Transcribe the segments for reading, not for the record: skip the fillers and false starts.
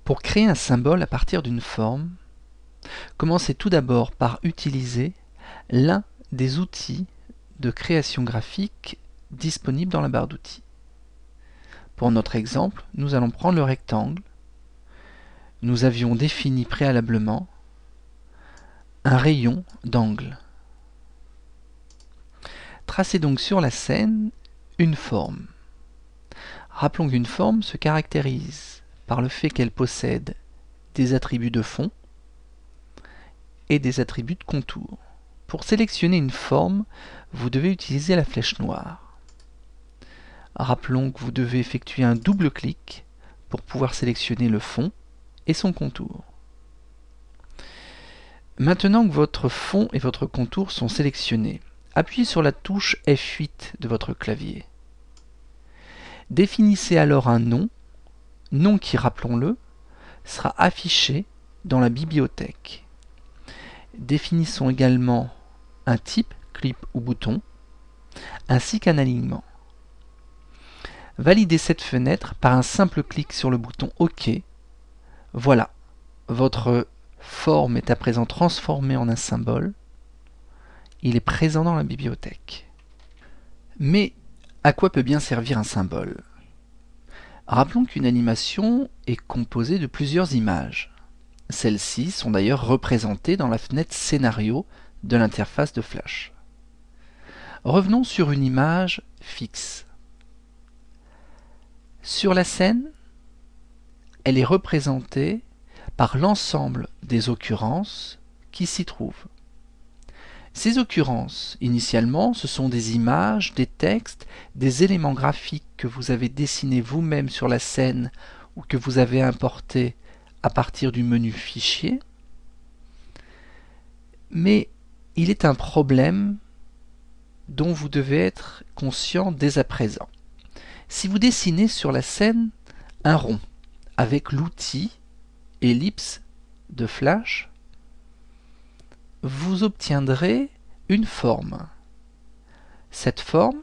Pour créer un symbole à partir d'une forme, commencez tout d'abord par utiliser l'un des outils de création graphique disponibles dans la barre d'outils. Pour notre exemple, nous allons prendre le rectangle. Nous avions défini préalablement un rayon d'angle. Tracez donc sur la scène une forme. Rappelons qu'une forme se caractérise par le fait qu'elle possède des attributs de fond et des attributs de contour. Pour sélectionner une forme, vous devez utiliser la flèche noire. Rappelons que vous devez effectuer un double clic pour pouvoir sélectionner le fond et son contour. Maintenant que votre fond et votre contour sont sélectionnés, appuyez sur la touche F8 de votre clavier. Définissez alors un nom qui, rappelons-le, sera affiché dans la bibliothèque. Définissons également un type, clip ou bouton, ainsi qu'un alignement. Validez cette fenêtre par un simple clic sur le bouton OK. Voilà, votre forme est à présent transformée en un symbole. Il est présent dans la bibliothèque. Mais à quoi peut bien servir un symbole? Rappelons qu'une animation est composée de plusieurs images. Celles-ci sont d'ailleurs représentées dans la fenêtre Scénario de l'interface de Flash. Revenons sur une image fixe. Sur la scène, elle est représentée par l'ensemble des occurrences qui s'y trouvent. Ces occurrences, initialement, ce sont des images, des textes, des éléments graphiques que vous avez dessinés vous-même sur la scène ou que vous avez importés à partir du menu Fichier. Mais il est un problème dont vous devez être conscient dès à présent. Si vous dessinez sur la scène un rond avec l'outil ellipse de Flash, vous obtiendrez une forme. Cette forme,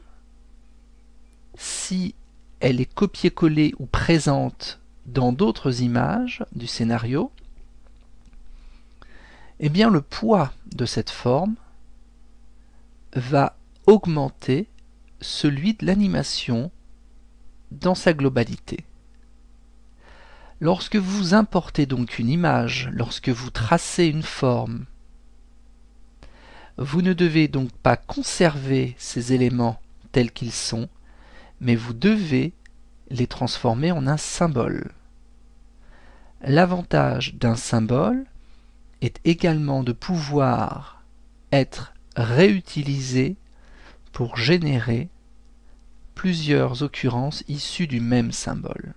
si elle est copiée-collée ou présente dans d'autres images du scénario, eh bien le poids de cette forme va augmenter celui de l'animation dans sa globalité. Lorsque vous importez donc une image, lorsque vous tracez une forme, vous ne devez donc pas conserver ces éléments tels qu'ils sont, mais vous devez les transformer en un symbole. L'avantage d'un symbole est également de pouvoir être réutilisé pour générer plusieurs occurrences issues du même symbole.